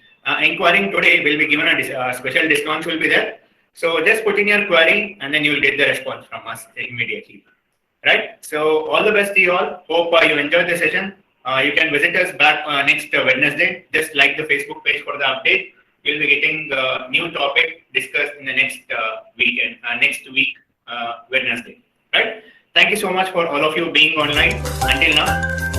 inquiring today will be given a special discounts will be there. So just put in your query and then you will get the response from us immediately. Right? So all the best to you all. Hope you enjoyed the session. You can visit us back next Wednesday. Just like the Facebook page for the update. we'll be getting the new topic discussed in the next next week, Wednesday. Right? Thank you so much for all of you being online. Until now.